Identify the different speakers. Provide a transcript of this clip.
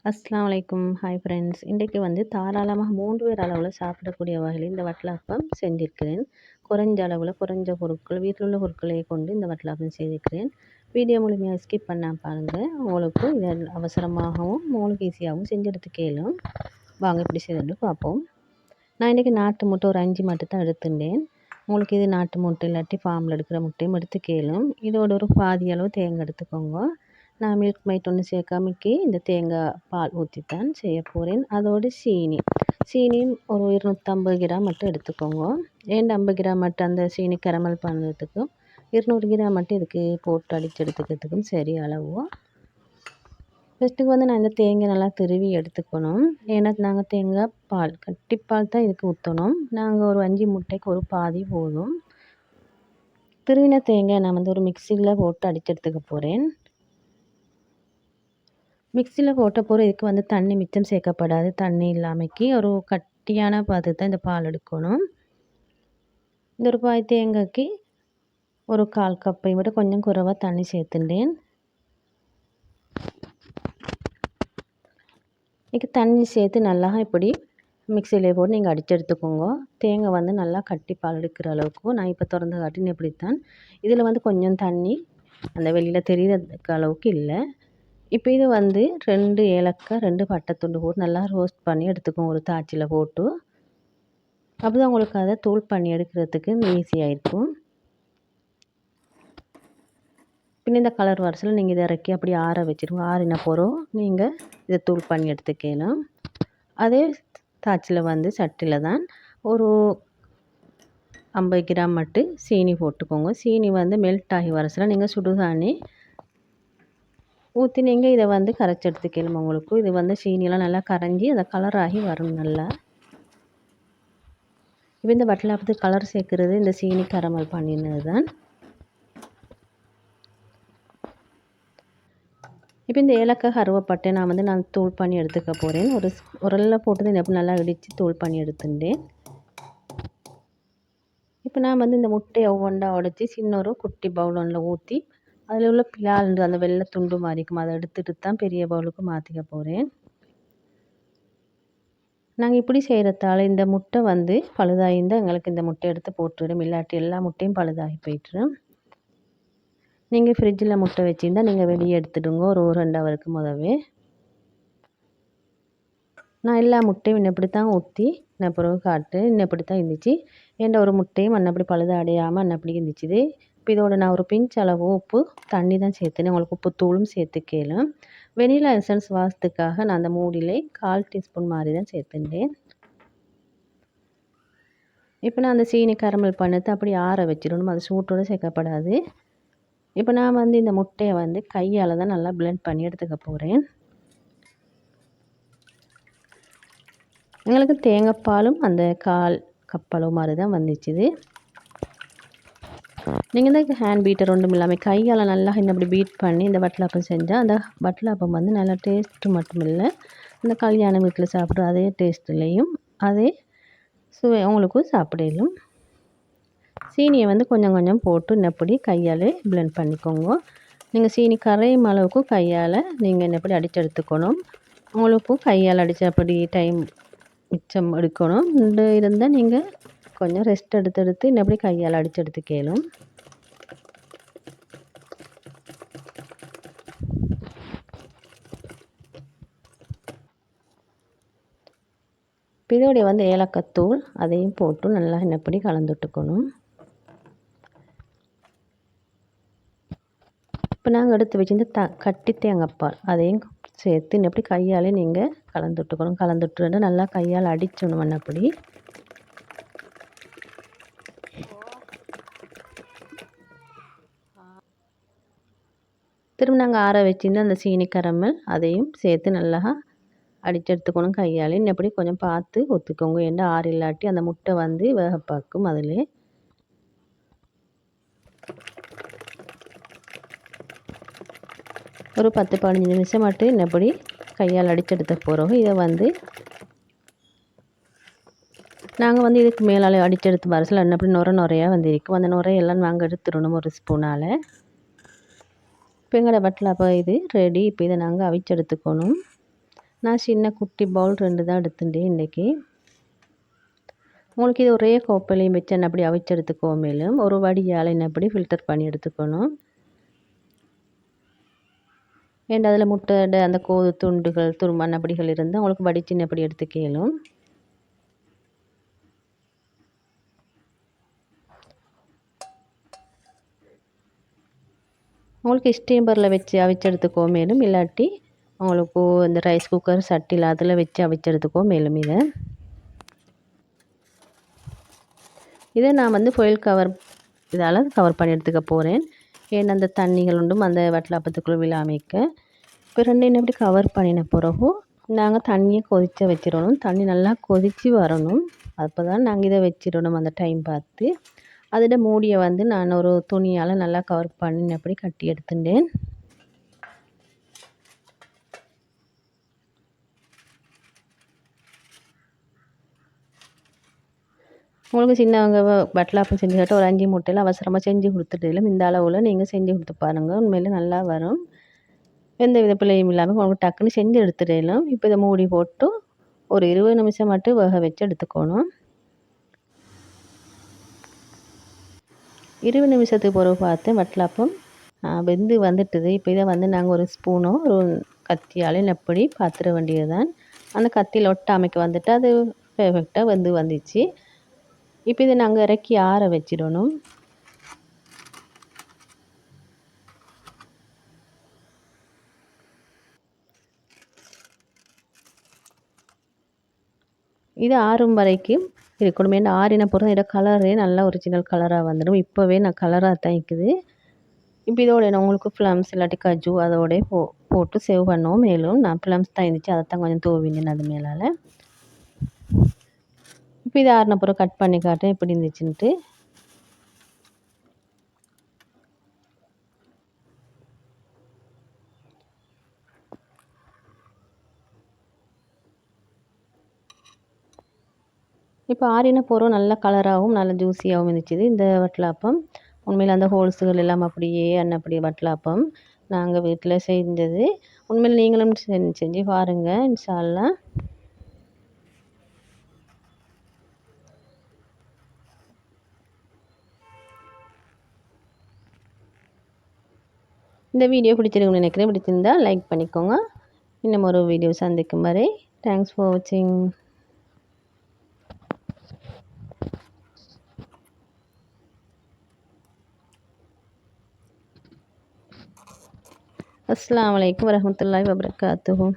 Speaker 1: அஸ்ஸலாமு அலைக்கும். Hi friends. இன்றைக்கு தாராளமாக 3 பேர் அளவில் சாப்பிடக்கூடிய வகையில் இந்த வட்டலாப்பம் செஞ்சிருக்கிறேன். குறைஞ்ச அளவில் குறைஞ்ச பொருட்கள் வீட்டில் உள்ள பொருட்களை கொண்டு இந்த வட்டலாப்பம் செய்திருக்கிறேன். வீடியோ முழுமையாக ஸ்கிப் பண்ணால் பாருங்கள். உங்களுக்கு இதை அவசரமாகவும் உங்களுக்கு ஈஸியாகவும் செஞ்சு எடுத்துக்க இயலும். வாங்க இப்படி செய்துட்டு பார்ப்போம். நான் இன்றைக்கி நாட்டு முட்டை ஒரு 5 மட்டும் தான் எடுத்துட்டேன். உங்களுக்கு இது நாட்டு முட்டை இல்லாட்டி ஃபார்மில் எடுக்கிற முட்டையும் எடுத்துக்க இயலும். இதோட ஒரு பாதி அளவு தேங்காய் எடுத்துக்கோங்க. நான் மில்க் மைட் ஒன்று சேர்க்காமக்கி இந்த தேங்காய் பால் ஊற்றித்தான் செய்ய போகிறேன். அதோடு சீனியும் ஒரு 250 கிராம் மட்டும் எடுத்துக்கோங்க. 50 கிராம் மட்டும் அந்த சீனி கரமல் பண்ணுறதுக்கும் 200 கிராம் மட்டும் இதுக்கு போட்டு அடித்து எடுத்துக்கிறதுக்கும் சரி அளவு. ஃபஸ்ட்டுக்கு நான் இந்த தேங்காய் நல்லா திருவி எடுத்துக்கணும். ஏன்னா நாங்கள் தேங்காய் பால் கட்டிப்பால் தான் இதுக்கு ஊற்றணும். நாங்கள் ஒரு 5 முட்டைக்கு ஒரு பாதி போதும். திருவின தேங்காய் நான் ஒரு மிக்சியில் போட்டு அடித்து எடுத்துக்க போகிறேன். மிக்சியில் போட்ட பிறகு இதுக்கு தண்ணி மிச்சம் சேர்க்கப்படாது. தண்ணி இல்லாமக்கி ஒரு கட்டியான தான் இந்த பால் எடுக்கணும். இந்த ஒரு பாதி தேங்காய்க்கு ஒரு 1/4 கப்பை விட கொஞ்சம் குறைவாக தண்ணி சேர்த்துட்டேன். இதுக்கு தண்ணி சேர்த்து நல்லா இப்படி மிக்சியில் போட்டு நீங்கள் அடித்து எடுத்துக்கோங்க. தேங்காய் நல்லா கட்டி பால் எடுக்கிற அளவுக்கு நான் இப்போ திறந்து காட்டினேன். இப்படித்தான் இதில் கொஞ்சம் தண்ணி அந்த வெளியில் தெரிகிற அளவுக்கு இல்லை. இப்போ இது 2 ஏலக்காய் 2 பட்டைத்துண்டு போட்டு நல்லா ரோஸ்ட் பண்ணி எடுத்துக்கோங்க ஒரு தாய்ச்சியில் போட்டு. அப்போ தான் உங்களுக்கு அதை தூள் பண்ணி எடுக்கிறதுக்கு ஈஸியாக இருக்கும். பின்ன இந்த கலர் வரிசையில் நீங்கள் இதை இறக்கி அப்படி ஆற வச்சுருங்க. ஆறின பிறகு நீங்கள் இதை தூள் பண்ணி எடுத்துக்கலாம். அதே தாய்ச்சியில் சட்டியில் தான் ஒரு 50 கிராம் மட்டும் சீனி போட்டுக்கோங்க. சீனி மெல்ட் ஆகி வரிசையில் நீங்கள் சுடுதண்ணி ஊற்றி நீங்கள் இதை கரைச்சி எடுத்துக்கலாம். உங்களுக்கு இது சீனியெல்லாம் நல்லா கரைஞ்சி அதை கலராகி வரும் நல்லா. இப்போ இந்த வட்டலாப்பத்துக்கு கலர் சேர்க்குறது இந்த சீனி கரமல் பண்ணினது தான். இப்போ இந்த ஏலக்காய் கருவேப்பட்டை நான் தூள் பண்ணி எடுத்துக்க போகிறேன். ஒரு உரலில் போட்டு எப்படி நல்லா இடித்து தூள் பண்ணி எடுத்துட்டேன். இப்போ நான் இந்த முட்டையை ஒவ்வொன்றா உடச்சி சின்ன ஒரு குட்டி பவுல் ஒன்றில் ஊற்றி அதில் உள்ள பிலால் அந்த வெள்ளை துண்டு மாதிரி இருக்கும் அதை எடுத்துகிட்டு தான் பெரிய பவுலுக்கு மாற்றிக்க போகிறேன். நாங்கள் இப்படி செய்கிறதால இந்த முட்டை பழுதாகிருந்தால் எங்களுக்கு இந்த முட்டை எடுத்து போட்டுவிடும். இல்லாட்டி எல்லா முட்டையும் பழுதாகி போய்ட்டுரும். நீங்கள் ஃப்ரிட்ஜில் முட்டை வச்சுருந்தால் நீங்கள் வெளியே எடுத்துடுங்க ஒரு 2 ஹவருக்கு முதவே. நான் எல்லா முட்டையும் இன்னப்படி தான் ஊற்றி நான் பிறகு காட்டு இன்னப்படி தான் இருந்துச்சு. ஏன்டா ஒரு முட்டையும் அன்னப்படி பழுது அடையாமல் அன்னப்படி இருந்துச்சு. இப்போ இதோட நான் ஒரு பிஞ்ச் அளவு உப்பு தண்ணி தான் சேர்த்துனேன். உங்களுக்கு உப்பு தூளும் சேர்த்துக்கலாம். வெனிலா எசன்ஸ் வாசத்துக்காக நான் அந்த மூடியில் 1/4 டீஸ்பூன் மாதிரி தான் சேர்த்துட்டேன். இப்போ நான் அந்த சீனி கரமல் பண்ணது அப்படி ஆற வச்சிடணும். அது சூட்டோடு சேர்க்கப்படாது. இப்போ நான் இந்த முட்டையை கையால் தான் நல்லா பிளெண்ட் பண்ணி எடுத்துக்க போகிறேன். எங்களுக்கு தேங்காய் பாலும் அந்த 1/4 கப் அளவு மாதிரி தான் வந்துச்சுது. நீங்கள் இந்த ஹேண்ட் பீட்டர் ஒன்றும் இல்லாமல் கையால் நல்லா அப்படி பீட் பண்ணி இந்த வட்டலாப்பம் செஞ்சால் அந்த வட்டலாப்பம் நல்லா டேஸ்ட்டு மட்டும் இல்லை, இந்த கல்யாண வீட்டில் சாப்பிட்ற அதே டேஸ்ட்லேயும் அதே சுவை உங்களுக்கும் சாப்பிடலும். சீனியை கொஞ்சம் கொஞ்சம் போட்டு இன்னப்படி கையால் பிளெண்ட் பண்ணிக்கோங்க. நீங்கள் சீனி கரையும் அளவுக்கு கையால் நீங்கள் இன்னப்படி அடித்து எடுத்துக்கணும். உங்களுக்கும் கையால் அடித்தபடி டைம் மிச்சம் எடுக்கணும். இருந்தால் நீங்கள் கொஞ்சம் ரெஸ்ட் எடுத்து இன்னப்படி கையால் அடித்து எடுத்துக்கலும். இதோடைய ஏலக்காய்த்தூள் அதையும் போட்டு நல்லா இன்னப்படி கலந்துட்டுக்கணும். இப்போ நாங்கள் எடுத்து வச்சிருந்த கட்டி தேங்காய் பால் அதையும் சேர்த்து இன்னப்படி கையாலே நீங்கள் கலந்துட்டுக்கணும். கலந்துட்டு நல்லா கையால் அடிச்சிடணும். இன்னப்படி திரும்ப நாங்கள் ஆற வச்சிருந்த அந்த சீனி கரமல் அதையும் சேர்த்து நல்லா அடித்து எடுத்துக்கணும் கையால். இன்னப்படி கொஞ்சம் பார்த்து ஊற்றிக்கோங்க. ஏன்னா ஆறு இல்லாட்டி அந்த முட்டை வேக பார்க்கும். அதில் ஒரு 10-15 நிமிஷம் மட்டும் இன்னப்படி கையால் அடித்து எடுத்த போகிறோம். இதை நாங்கள் இதுக்கு மேலே அடித்து எடுத்து வரசில் இன்னப்படி நுரையாக இருக்கும். அந்த நுரையெல்லாம் நாங்கள் எடுத்துடணும் ஒரு ஸ்பூனால். இப்போ எங்களோட வட்டலாப்பம் இது ரெடி. இப்போ இதை நாங்கள் அவிச்சு எடுத்துக்கணும். நான் சின்ன குட்டி பவுல் 2 தான் எடுத்துட்டேன் இன்றைக்கி. உங்களுக்கு இது ஒரே கோப்பையிலையும் வச்சு அப்படி அவிச்சு எடுத்துக்கோ. மேலும் ஒரு வடியால் அப்படி ஃபில்டர் பண்ணி எடுத்துக்கணும். ஏன்னா அதில் முட்டை அந்த கோது துண்டுகள் துருமண் அப்படிகள் இருந்தால் உங்களுக்கு வடிச்சின்னு அப்படி எடுத்துக்கலும். உங்களுக்கு ஸ்டீமரில் வச்சு அவிச்சு எடுத்துக்கோ. மேலும் இல்லாட்டி உங்களுக்கு இந்த ரைஸ் குக்கர் சட்டியில் அதில் வச்சு அவிச்சு எடுத்துக்கோ. மேலும் இதை நான் வந்து ஃபோயில் கவர் இதால் கவர் பண்ணி எடுத்துக்க போகிறேன். ஏன்னா அந்த தண்ணிகள் உண்டும் அந்த வட்டலாப்பத்துக்குள்ளே விழாமைக்க. இப்போ 2 அப்படி கவர் பண்ணின பிறகு நாங்கள் தண்ணியை கொதிக்க வச்சிடணும். தண்ணி நல்லா கொதித்து வரணும். அப்போ தான் நாங்கள் இதை வச்சிடணும் அந்த டைம் பார்த்து. அதோட மூடியை வந்து நான் ஒரு துணியால் நல்லா கவர் பண்ணி அப்படி கட்டி எடுத்துட்டேன். உங்களுக்கு சின்னவங்க வட்டலாப்பம் செஞ்சு கேட்டால் ஒரு 5 முட்டையில் அவசரமாக செஞ்சு கொடுத்துட்டு இந்த அளவில் நீங்கள் செஞ்சு கொடுத்து பாருங்கள். உண்மையிலே நல்லா வரும். எந்த வித பிள்ளையும் இல்லாமல் உங்களுக்கு டக்குன்னு செஞ்சு எடுத்துடலாம். இப்போ இதை மூடி போட்டு ஒரு 20 நிமிஷம் மட்டும் வேக வச்சு எடுத்துக்கணும். 20 நிமிஷத்துக்கு பிறகு பார்த்து வட்டலாப்பம் வெந்து வந்துட்டுது. இப்போ இதை வந்து நாங்கள் ஒரு ஸ்பூனோ ஒரு கத்தியால் எப்படி பாத்திர வேண்டியது தான். அந்த கத்தியில் ஒட்டாமைக்கு வந்துட்டு அது பெர்ஃபெக்டாக வந்துச்சு. இப்போ இதை நாங்கள் இறக்கி ஆற வச்சிடணும். இது ஆறும் வரைக்கும் இருக்கணும். ஏன்னா ஆறின பிறகு இதோட கலரே நல்லா ஒரிஜினல் கலராக வந்துடும். இப்போவே நான் கலராக தான் இருக்குது. இப்போ இதோட நான் உங்களுக்கு ப்ளம்ஸ் இல்லாட்டி கஜு அதோட போட்டு சேவ் பண்ணுவோம். மேலும் நான் ப்ளம்ஸ் தான் இருந்துச்சு, அதை தான் கொஞ்சம் தூவினேன் அது மேலால். இப்போ இது ஆறின பிறகு கட் பண்ணி காட்டேன் எப்படி இருந்துச்சுன்ட்டு. இப்போ ஆறின பிறகு நல்ல கலராகவும் நல்ல ஜூஸியாகவும் இருந்துச்சு இந்த வட்டலாப்பம். உண்மையில் அந்த ஹோல்ஸுகள் எல்லாம் அப்படியே அப்படி வட்டலாப்பம் நாங்கள் வீட்டில் செஞ்சது. உண்மையில் நீங்களும் செஞ்சு பாருங்கள் இன்ஷா அல்லாஹ். இந்த வீடியோ பிடிச்சிருக்குன்னு நினைக்கிறேன். பிடிச்சிருந்தா லைக் பண்ணிக்கோங்க. இன்னும் ஒரு வீடியோ சந்திக்கும் வரை தேங்க்ஸ் ஃபார் வாட்சிங். அஸ்ஸலாமு அலைக்கும் வரஹ்மத்துல்லாஹி வபரகாத்துஹு.